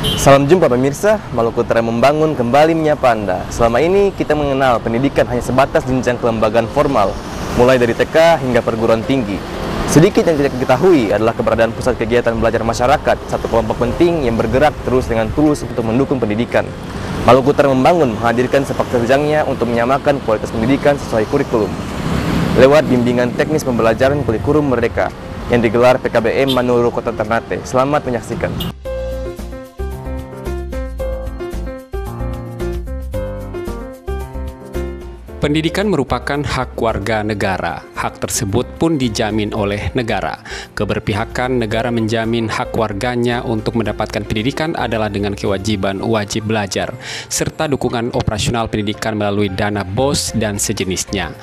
Salam jumpa pemirsa, Maluku Utara Membangun kembali menyapa Anda. Selama ini kita mengenal pendidikan hanya sebatas jenjang kelembagaan formal, mulai dari TK hingga perguruan tinggi. Sedikit yang tidak diketahui adalah keberadaan pusat kegiatan belajar masyarakat, satu kelompok penting yang bergerak terus dengan tulus untuk mendukung pendidikan. Maluku Utara Membangun menghadirkan sepak terjangnya untuk menyamakan kualitas pendidikan sesuai kurikulum lewat bimbingan teknis pembelajaran kurikulum merdeka yang digelar PKBM Manuru Kota Ternate. Selamat menyaksikan. Pendidikan merupakan hak warga negara. Hak tersebut pun dijamin oleh negara. Keberpihakan negara menjamin hak warganya untuk mendapatkan pendidikan adalah dengan kewajiban wajib belajar, serta dukungan operasional pendidikan melalui dana BOS dan sejenisnya.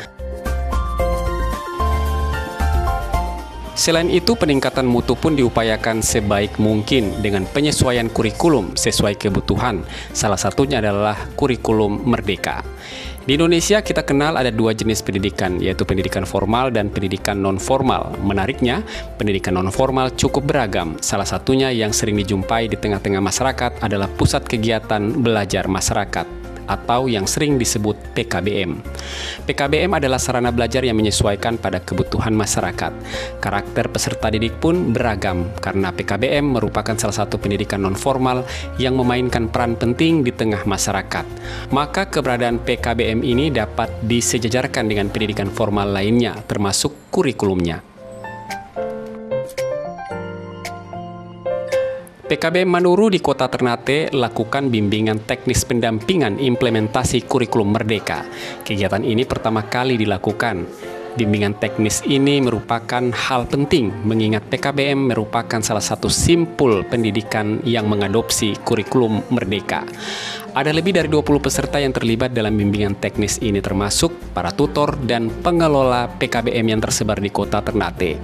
Selain itu, peningkatan mutu pun diupayakan sebaik mungkin dengan penyesuaian kurikulum sesuai kebutuhan. Salah satunya adalah kurikulum merdeka. Di Indonesia kita kenal ada dua jenis pendidikan, yaitu pendidikan formal dan pendidikan non-formal. Menariknya, pendidikan non-formal cukup beragam. Salah satunya yang sering dijumpai di tengah-tengah masyarakat adalah pusat kegiatan belajar masyarakat, atau yang sering disebut PKBM. PKBM adalah sarana belajar yang menyesuaikan pada kebutuhan masyarakat. Karakter peserta didik pun beragam, karena PKBM merupakan salah satu pendidikan non-formal yang memainkan peran penting di tengah masyarakat. Maka keberadaan PKBM ini dapat disejajarkan dengan pendidikan formal lainnya, termasuk kurikulumnya. PKBM Manuru di Kota Ternate lakukan bimbingan teknis pendampingan implementasi kurikulum merdeka. Kegiatan ini pertama kali dilakukan. Bimbingan teknis ini merupakan hal penting mengingat PKBM merupakan salah satu simpul pendidikan yang mengadopsi kurikulum merdeka. Ada lebih dari 20 peserta yang terlibat dalam bimbingan teknis ini, termasuk para tutor dan pengelola PKBM yang tersebar di Kota Ternate.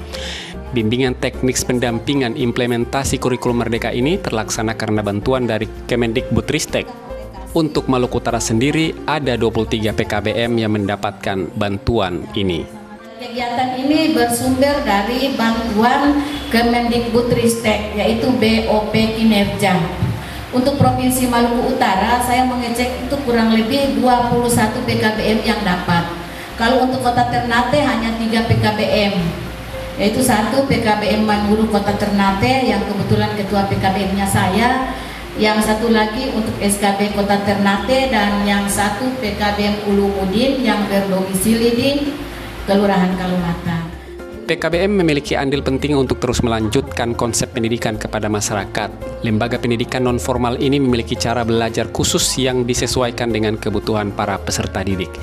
Bimbingan teknis pendampingan implementasi kurikulum merdeka ini terlaksana karena bantuan dari Kemendikbudristek. Untuk Maluku Utara sendiri ada 23 PKBM yang mendapatkan bantuan ini. Kegiatan ini bersumber dari bantuan Kemendikbudristek, yaitu BOP Kinerja. Untuk Provinsi Maluku Utara, saya mengecek itu kurang lebih 21 PKBM yang dapat. Kalau untuk Kota Ternate hanya 3 PKBM. Yaitu satu PKBM Manuru Kota Ternate yang kebetulan ketua PKBM-nya saya, yang satu lagi untuk SKB Kota Ternate, dan yang satu PKBM Ulumudin yang berdomisili di Kelurahan Kalumata. PKBM memiliki andil penting untuk terus melanjutkan konsep pendidikan kepada masyarakat. Lembaga pendidikan non-formal ini memiliki cara belajar khusus yang disesuaikan dengan kebutuhan para peserta didik.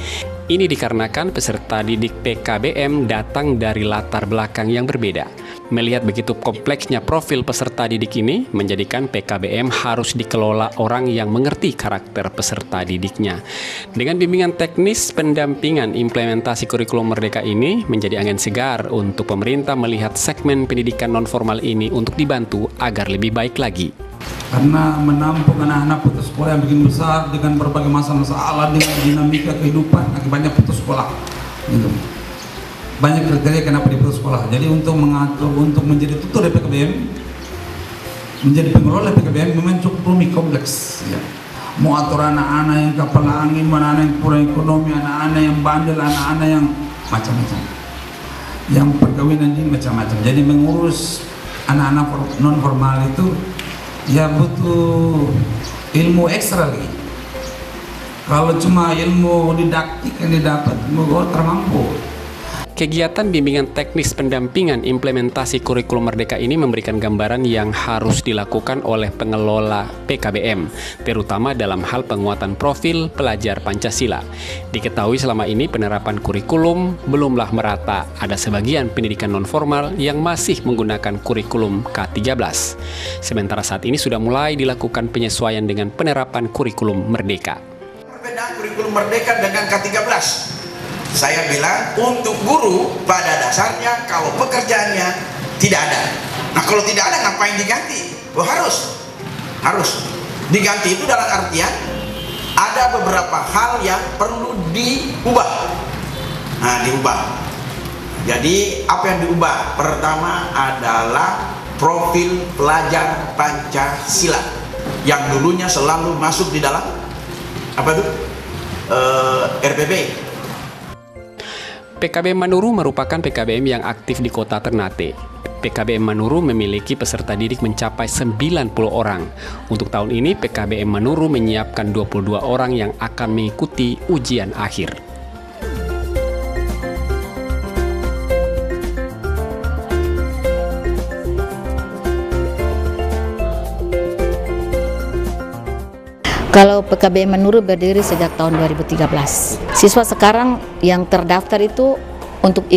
Ini dikarenakan peserta didik PKBM datang dari latar belakang yang berbeda. Melihat begitu kompleksnya profil peserta didik ini, menjadikan PKBM harus dikelola orang yang mengerti karakter peserta didiknya. Dengan bimbingan teknis pendampingan implementasi kurikulum merdeka ini menjadi angin segar untuk pemerintah melihat segmen pendidikan non-formal ini untuk dibantu agar lebih baik lagi. Karena menampung anak-anak putus sekolah yang bikin besar dengan berbagai masalah-masalah, dengan dinamika kehidupan, akibatnya putus sekolah gitu. Banyak kriteria kenapa diputus sekolah. Jadi untuk mengatur, untuk menjadi tutor di PKBM, menjadi pengelola PKBM memang cukup rumit, kompleks ya. Mau atur anak-anak yang kepala angin, anak-anak yang kurang ekonomi, anak-anak yang bandel, anak-anak yang macam-macam, yang perkawinan ini macam-macam. Jadi mengurus anak-anak non formal itu ya butuh ilmu ekstra lagi. Kalau cuma ilmu didaktik yang didapat, mau termampu. Kegiatan bimbingan teknis pendampingan implementasi kurikulum merdeka ini memberikan gambaran yang harus dilakukan oleh pengelola PKBM, terutama dalam hal penguatan profil pelajar Pancasila. Diketahui selama ini penerapan kurikulum belumlah merata. Ada sebagian pendidikan non-formal yang masih menggunakan kurikulum K13. Sementara saat ini sudah mulai dilakukan penyesuaian dengan penerapan kurikulum merdeka. Perbedaan kurikulum merdeka dengan K13. Saya bilang untuk guru pada dasarnya kalau pekerjaannya tidak ada. Nah kalau tidak ada ngapain diganti? Oh harus diganti. Itu dalam artian ada beberapa hal yang perlu diubah. Nah diubah. Jadi apa yang diubah? Pertama adalah profil pelajar Pancasila. yang dulunya selalu masuk di dalam apa itu RPP. PKBM Manuru merupakan PKBM yang aktif di kota Ternate. PKBM Manuru memiliki peserta didik mencapai 90 orang. Untuk tahun ini, PKBM Manuru menyiapkan 22 orang yang akan mengikuti ujian akhir. Kalau PKBM Manuru berdiri sejak tahun 2013. Siswa sekarang yang terdaftar itu untuk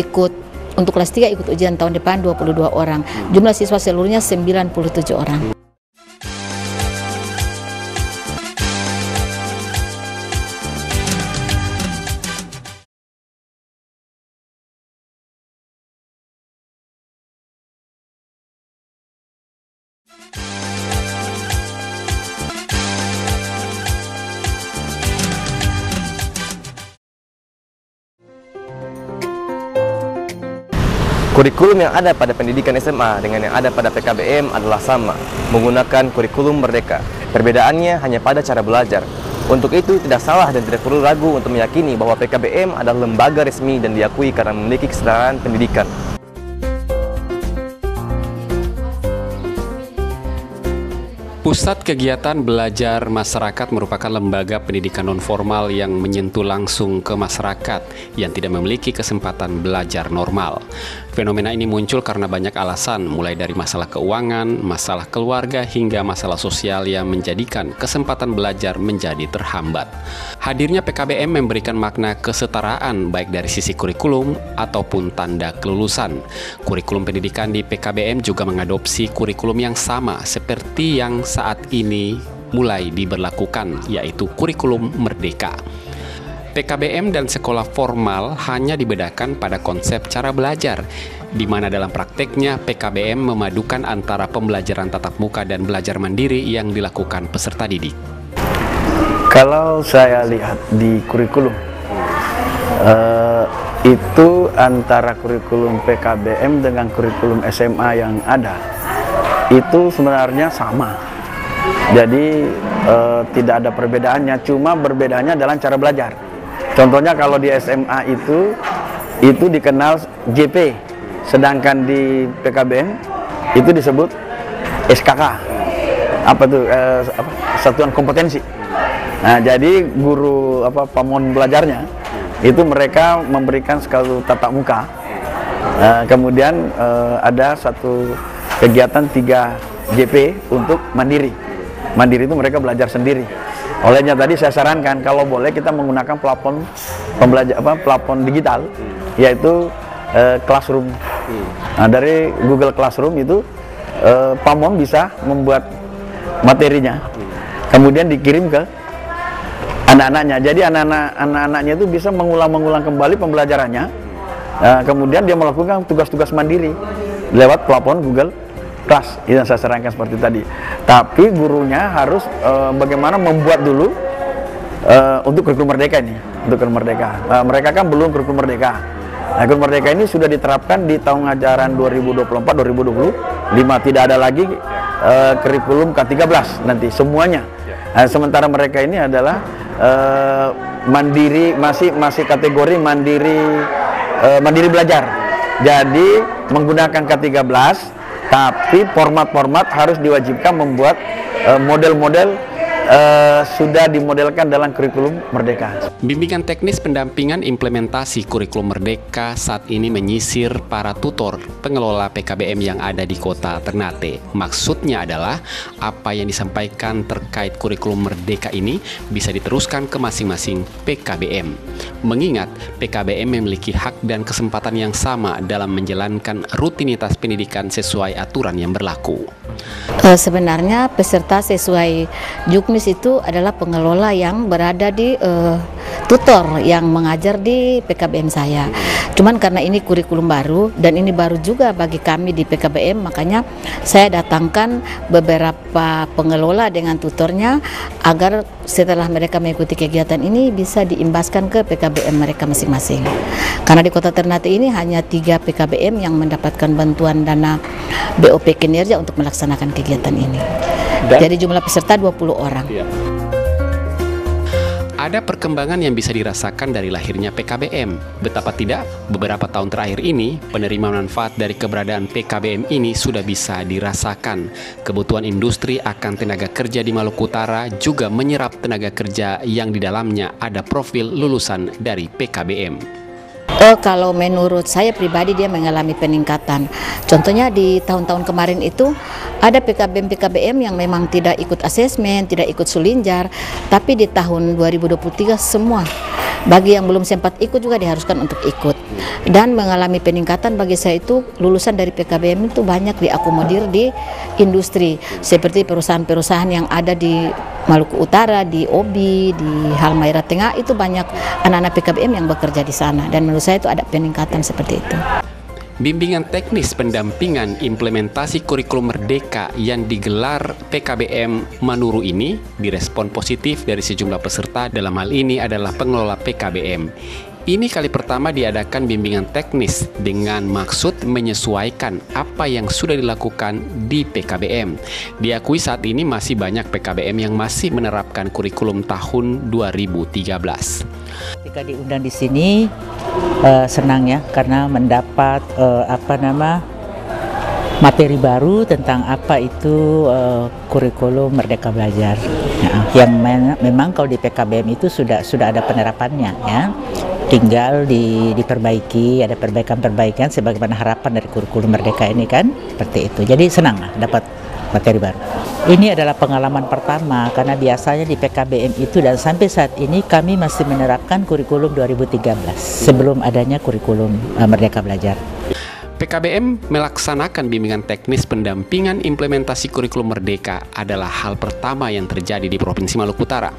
kelas 3 ikut ujian tahun depan 22 orang. Jumlah siswa seluruhnya 97 orang. Kurikulum yang ada pada pendidikan SMA dengan yang ada pada PKBM adalah sama, menggunakan kurikulum merdeka. Perbedaannya hanya pada cara belajar. Untuk itu tidak salah dan tidak perlu ragu untuk meyakini bahwa PKBM adalah lembaga resmi dan diakui karena memiliki kesetaraan pendidikan. Pusat Kegiatan Belajar Masyarakat merupakan lembaga pendidikan non-formal yang menyentuh langsung ke masyarakat yang tidak memiliki kesempatan belajar normal. Fenomena ini muncul karena banyak alasan, mulai dari masalah keuangan, masalah keluarga, hingga masalah sosial yang menjadikan kesempatan belajar menjadi terhambat. Hadirnya PKBM memberikan makna kesetaraan baik dari sisi kurikulum ataupun tanda kelulusan. Kurikulum pendidikan di PKBM juga mengadopsi kurikulum yang sama seperti yang saat ini mulai diberlakukan, yaitu kurikulum merdeka. PKBM dan sekolah formal hanya dibedakan pada konsep cara belajar, di mana dalam prakteknya PKBM memadukan antara pembelajaran tatap muka dan belajar mandiri yang dilakukan peserta didik. Kalau saya lihat di kurikulum, itu antara kurikulum PKBM dengan kurikulum SMA yang ada, itu sebenarnya sama. Jadi tidak ada perbedaannya, cuma perbedaannya dalam cara belajar. Contohnya kalau di SMA itu dikenal JP, sedangkan di PKBM itu disebut SKK, satuan kompetensi. Nah, jadi guru pamon belajarnya itu mereka memberikan sekali tatap muka. Kemudian ada satu kegiatan 3 JP untuk mandiri. Mandiri itu mereka belajar sendiri. Olehnya tadi saya sarankan kalau boleh kita menggunakan plafon digital, yaitu Classroom. Nah, dari Google Classroom itu pamon bisa membuat materinya, kemudian dikirim ke anak-anaknya. Jadi anak-anaknya itu bisa mengulang kembali pembelajarannya. Kemudian dia melakukan tugas-tugas mandiri lewat plafon Google Class. Itu yang saya sarankan seperti tadi. Tapi gurunya harus bagaimana membuat dulu untuk kurikulum merdeka ini. Untuk kurikulum merdeka. Mereka kan belum kurikulum merdeka. Nah, kurikulum merdeka ini sudah diterapkan di tahun ajaran 2024-2025. Tidak ada lagi kurikulum K13 nanti semuanya. Nah, sementara mereka ini adalah mandiri, masih kategori mandiri belajar. Jadi menggunakan K13, tapi format-format harus diwajibkan membuat model-model sudah dimodelkan dalam kurikulum merdeka. Bimbingan teknis pendampingan implementasi kurikulum merdeka saat ini menyisir para tutor pengelola PKBM yang ada di kota Ternate. Maksudnya adalah apa yang disampaikan terkait kurikulum merdeka ini bisa diteruskan ke masing-masing PKBM. Mengingat PKBM memiliki hak dan kesempatan yang sama dalam menjalankan rutinitas pendidikan sesuai aturan yang berlaku. Sebenarnya peserta sesuai Juknis itu adalah pengelola yang berada di tutor yang mengajar di PKBM saya. Cuman karena ini kurikulum baru dan ini baru juga bagi kami di PKBM, makanya saya datangkan beberapa pengelola dengan tutornya agar setelah mereka mengikuti kegiatan ini bisa diimbaskan ke PKBM mereka masing-masing. Karena di Kota Ternate ini hanya 3 PKBM yang mendapatkan bantuan dana BOP kinerja untuk melaksanakan kegiatan ini. Jadi jumlah peserta 20 orang. Ya. Ada perkembangan yang bisa dirasakan dari lahirnya PKBM. Betapa tidak, beberapa tahun terakhir ini, penerima manfaat dari keberadaan PKBM ini sudah bisa dirasakan. Kebutuhan industri akan tenaga kerja di Maluku Utara juga menyerap tenaga kerja yang di dalamnya ada profil lulusan dari PKBM. Kalau menurut saya pribadi dia mengalami peningkatan. Contohnya di tahun-tahun kemarin itu ada PKBM yang memang tidak ikut asesmen, tidak ikut sulinjar, tapi di tahun 2023 semua. Bagi yang belum sempat ikut juga diharuskan untuk ikut. Dan mengalami peningkatan bagi saya itu lulusan dari PKBM itu banyak diakomodir di industri. Seperti perusahaan-perusahaan yang ada di Maluku Utara, di Obi, di Halmahera Tengah itu banyak anak-anak PKBM yang bekerja di sana. Dan menurut saya itu ada peningkatan seperti itu. Bimbingan teknis pendampingan implementasi kurikulum Merdeka yang digelar PKBM Manuru ini direspon positif dari sejumlah peserta, dalam hal ini adalah pengelola PKBM. Ini kali pertama diadakan bimbingan teknis dengan maksud menyesuaikan apa yang sudah dilakukan di PKBM. Diakui saat ini masih banyak PKBM yang masih menerapkan kurikulum tahun 2013. Ketika diundang di sini senang ya, karena mendapat materi baru tentang apa itu kurikulum Merdeka Belajar. Yang memang kalau di PKBM itu sudah ada penerapannya ya. Tinggal diperbaiki, ada perbaikan-perbaikan sebagaimana harapan dari kurikulum Merdeka ini kan, seperti itu. Jadi senang lah dapat materi baru. Ini adalah pengalaman pertama karena biasanya di PKBM itu dan sampai saat ini kami masih menerapkan kurikulum 2013 sebelum adanya kurikulum Merdeka Belajar. PKBM melaksanakan bimbingan teknis pendampingan implementasi kurikulum Merdeka adalah hal pertama yang terjadi di Provinsi Maluku Utara.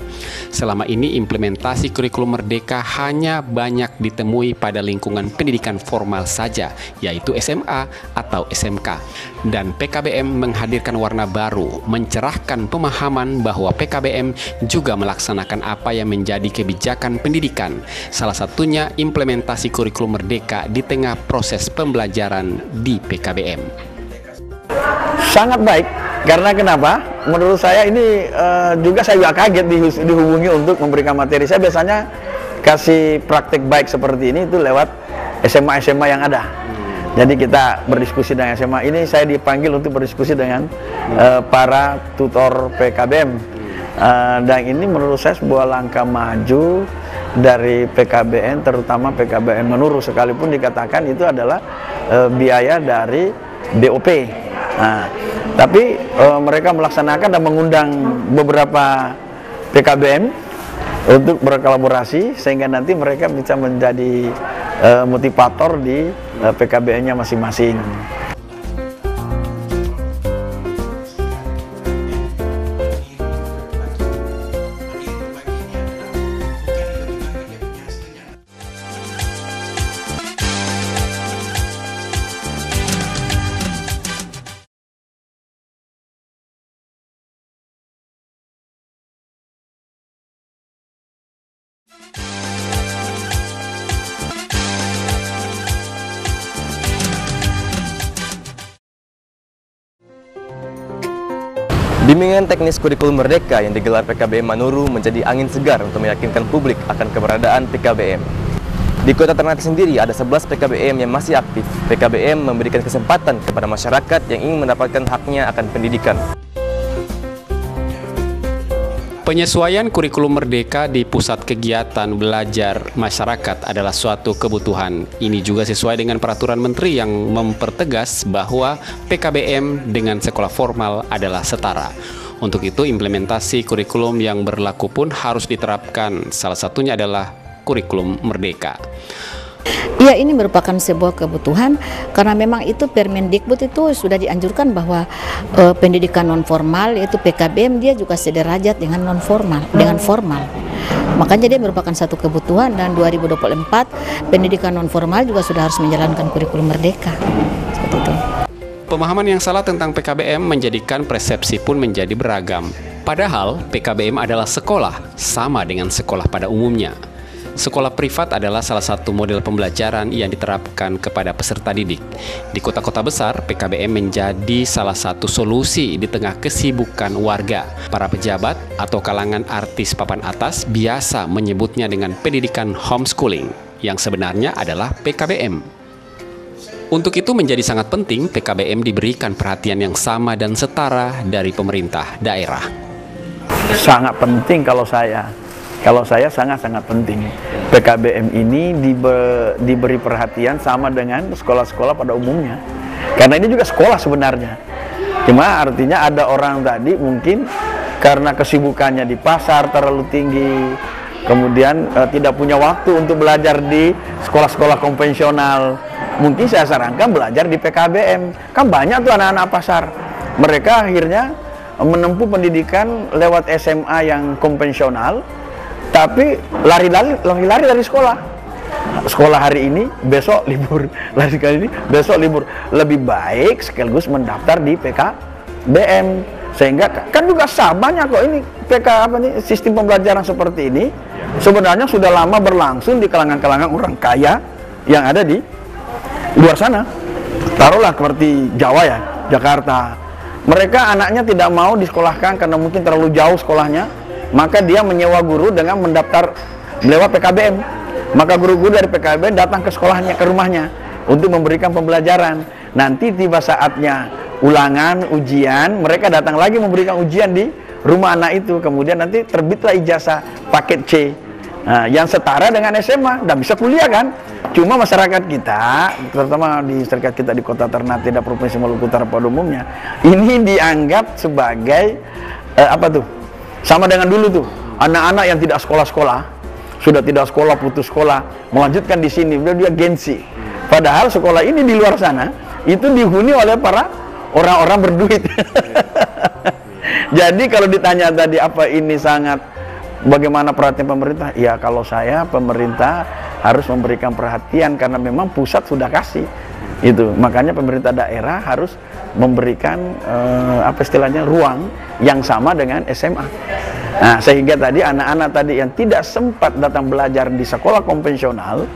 Selama ini implementasi kurikulum Merdeka hanya banyak ditemui pada lingkungan pendidikan formal saja, yaitu SMA atau SMK. Dan PKBM menghadirkan warna baru, mencerahkan pemahaman bahwa PKBM juga melaksanakan apa yang menjadi kebijakan pendidikan. Salah satunya implementasi kurikulum Merdeka di tengah proses pembelajaran di PKBM. Sangat baik, karena kenapa? Menurut saya ini juga saya kaget dihubungi untuk memberikan materi. Saya biasanya kasih praktik baik seperti ini itu lewat SMA-SMA yang ada. Jadi kita berdiskusi dengan SMA. Ini saya dipanggil untuk berdiskusi dengan para tutor PKBM. Dan ini menurut saya sebuah langkah maju dari PKBM, terutama PKBM Manuru, sekalipun dikatakan itu adalah biaya dari BOP. Nah, tapi mereka melaksanakan dan mengundang beberapa PKBM untuk berkolaborasi sehingga nanti mereka bisa menjadi motivator di PKBM-nya masing-masing. Bimbingan teknis kurikulum Merdeka yang digelar PKBM Manuru menjadi angin segar untuk meyakinkan publik akan keberadaan PKBM. Di Kota Ternate sendiri ada 11 PKBM yang masih aktif. PKBM memberikan kesempatan kepada masyarakat yang ingin mendapatkan haknya akan pendidikan. Penyesuaian kurikulum Merdeka di pusat kegiatan belajar masyarakat adalah suatu kebutuhan. Ini juga sesuai dengan peraturan menteri yang mempertegas bahwa PKBM dengan sekolah formal adalah setara. Untuk itu, implementasi kurikulum yang berlaku pun harus diterapkan. Salah satunya adalah kurikulum Merdeka. Ya, ini merupakan sebuah kebutuhan karena memang itu Permendikbud itu sudah dianjurkan bahwa pendidikan non formal yaitu PKBM dia juga sederajat dengan non formal, dengan formal. Makanya dia merupakan satu kebutuhan dan 2024 pendidikan non formal juga sudah harus menjalankan kurikulum Merdeka. Seperti itu. Pemahaman yang salah tentang PKBM menjadikan persepsi pun menjadi beragam. Padahal PKBM adalah sekolah, sama dengan sekolah pada umumnya. Sekolah privat adalah salah satu model pembelajaran yang diterapkan kepada peserta didik. Di kota-kota besar, PKBM menjadi salah satu solusi di tengah kesibukan warga. Para pejabat atau kalangan artis papan atas biasa menyebutnya dengan pendidikan homeschooling, yang sebenarnya adalah PKBM. Untuk itu menjadi sangat penting PKBM diberikan perhatian yang sama dan setara dari pemerintah daerah. Sangat penting kalau saya sangat-sangat penting. PKBM ini diberi perhatian sama dengan sekolah-sekolah pada umumnya. Karena ini juga sekolah sebenarnya. Cuma artinya ada orang tadi mungkin karena kesibukannya di pasar terlalu tinggi, kemudian tidak punya waktu untuk belajar di sekolah-sekolah konvensional. Mungkin saya sarankan belajar di PKBM. Kan banyak tuh anak-anak pasar. Mereka akhirnya menempuh pendidikan lewat SMA yang konvensional, tapi lari-lari dari sekolah. Sekolah hari ini, besok libur. Lari kali ini, besok libur. Lebih baik sekaligus mendaftar di PKBM. Sehingga kan juga sah, banyak kok ini sistem pembelajaran seperti ini. Sebenarnya sudah lama berlangsung di kalangan-kalangan orang kaya yang ada di luar sana. Taruhlah seperti Jawa ya, Jakarta. Mereka anaknya tidak mau disekolahkan karena mungkin terlalu jauh sekolahnya, maka dia menyewa guru dengan mendaftar lewat PKBM. Maka guru-guru dari PKBM datang ke sekolahnya, ke rumahnya untuk memberikan pembelajaran. Nanti tiba saatnya ulangan, ujian, mereka datang lagi memberikan ujian di rumah anak itu. Kemudian nanti terbitlah ijazah paket C, yang setara dengan SMA, dan bisa kuliah kan. Cuma masyarakat kita, terutama di masyarakat kita di Kota Ternate dan Provinsi Maluku Utara pada umumnya, ini dianggap sebagai sama dengan dulu tuh, anak-anak yang tidak sekolah-sekolah, sudah tidak sekolah, putus sekolah, melanjutkan di sini, dia gengsi. Padahal sekolah ini di luar sana itu dihuni oleh para orang-orang berduit. Jadi kalau ditanya tadi apa ini bagaimana perhatian pemerintah? Ya kalau saya, pemerintah harus memberikan perhatian karena memang pusat sudah kasih itu. Makanya pemerintah daerah harus memberikan ruang yang sama dengan SMA. Nah, sehingga tadi anak-anak tadi yang tidak sempat datang belajar di sekolah konvensional,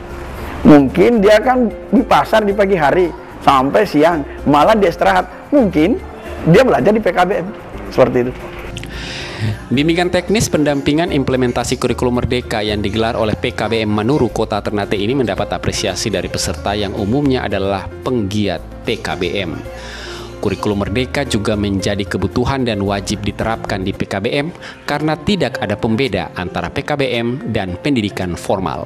mungkin dia akan di pasar di pagi hari sampai siang, malah dia istirahat. Mungkin dia belajar di PKBM. Seperti itu. Bimbingan teknis pendampingan implementasi kurikulum Merdeka yang digelar oleh PKBM Manuru Kota Ternate ini mendapat apresiasi dari peserta yang umumnya adalah penggiat PKBM. Kurikulum Merdeka juga menjadi kebutuhan dan wajib diterapkan di PKBM karena tidak ada pembeda antara PKBM dan pendidikan formal.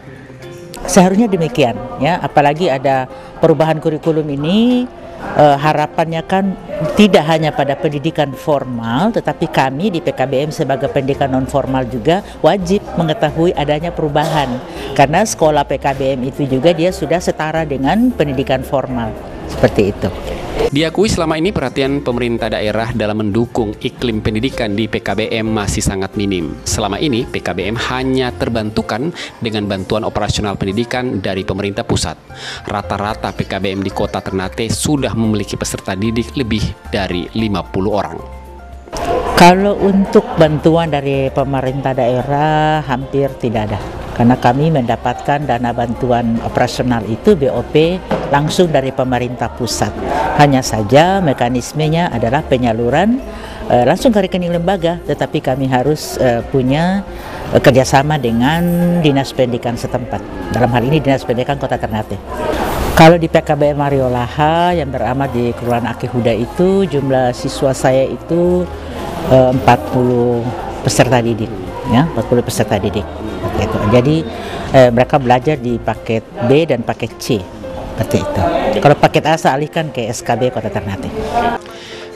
Seharusnya demikian, ya. Apalagi ada perubahan kurikulum ini. Harapannya kan tidak hanya pada pendidikan formal, tetapi kami di PKBM sebagai pendidikan non formal juga wajib mengetahui adanya perubahan, karena sekolah PKBM itu juga dia sudah setara dengan pendidikan formal, seperti itu. Diakui selama ini perhatian pemerintah daerah dalam mendukung iklim pendidikan di PKBM masih sangat minim. Selama ini PKBM hanya terbantukan dengan bantuan operasional pendidikan dari pemerintah pusat. Rata-rata PKBM di Kota Ternate sudah memiliki peserta didik lebih dari 50 orang. Kalau untuk bantuan dari pemerintah daerah hampir tidak ada. Karena kami mendapatkan dana bantuan operasional itu BOP langsung dari pemerintah pusat. Hanya saja mekanismenya adalah penyaluran langsung ke rekening lembaga, tetapi kami harus punya kerjasama dengan Dinas Pendidikan setempat. Dalam hal ini Dinas Pendidikan Kota Ternate. Kalau di PKBM Mariolaha yang beramat di Kelurahan Akeh Huda itu jumlah siswa saya itu 40 peserta didik, ya, 40 peserta didik. Itu. Jadi mereka belajar di paket B dan paket C, seperti itu. Kalau paket A saya alihkan ke SKB Kota Ternate.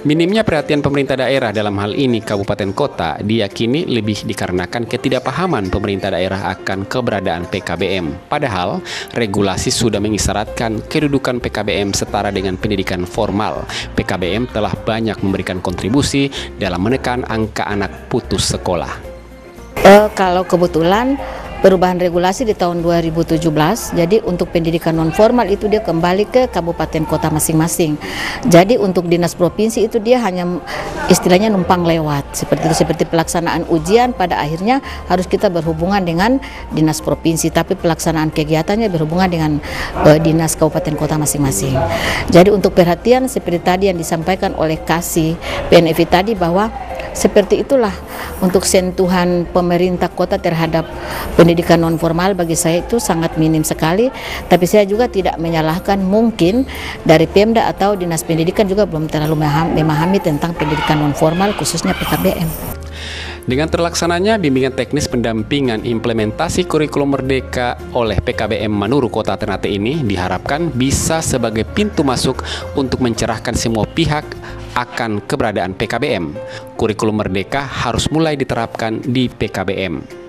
Minimnya perhatian pemerintah daerah dalam hal ini kabupaten kota diyakini lebih dikarenakan ketidakpahaman pemerintah daerah akan keberadaan PKBM. Padahal regulasi sudah mengisyaratkan kedudukan PKBM setara dengan pendidikan formal. PKBM telah banyak memberikan kontribusi dalam menekan angka anak putus sekolah. Kalau kebetulan perubahan regulasi di tahun 2017. Jadi untuk pendidikan non formal itu dia kembali ke kabupaten kota masing-masing. Jadi untuk dinas provinsi itu dia hanya istilahnya numpang lewat seperti itu, seperti pelaksanaan ujian pada akhirnya harus kita berhubungan dengan dinas provinsi, tapi pelaksanaan kegiatannya berhubungan dengan dinas kabupaten kota masing-masing. Jadi untuk perhatian seperti tadi yang disampaikan oleh Kasih PNFI tadi, bahwa seperti itulah untuk sentuhan pemerintah kota terhadap pendidikan non formal bagi saya itu sangat minim sekali. Tapi saya juga tidak menyalahkan, mungkin dari Pemda atau dinas pendidikan juga belum terlalu memahami tentang pendidikan non formal khususnya PKBM. Dengan terlaksananya bimbingan teknis pendampingan implementasi kurikulum Merdeka oleh PKBM Manuru Kota Ternate ini diharapkan bisa sebagai pintu masuk untuk mencerahkan semua pihak akan keberadaan PKBM. Kurikulum Merdeka harus mulai diterapkan di PKBM.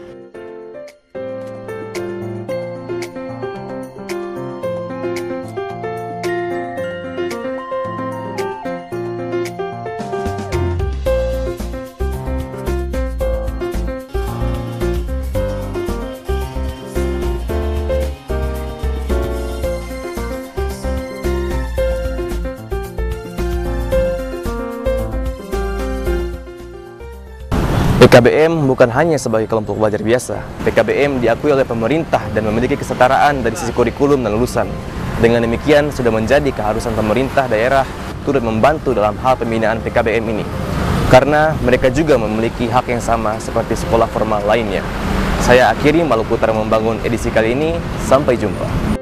PKBM bukan hanya sebagai kelompok belajar biasa. PKBM diakui oleh pemerintah dan memiliki kesetaraan dari sisi kurikulum dan lulusan. Dengan demikian, sudah menjadi keharusan pemerintah daerah turut membantu dalam hal pembinaan PKBM ini. Karena mereka juga memiliki hak yang sama seperti sekolah formal lainnya. Saya akhiri Maluku Utara Membangun edisi kali ini. Sampai jumpa.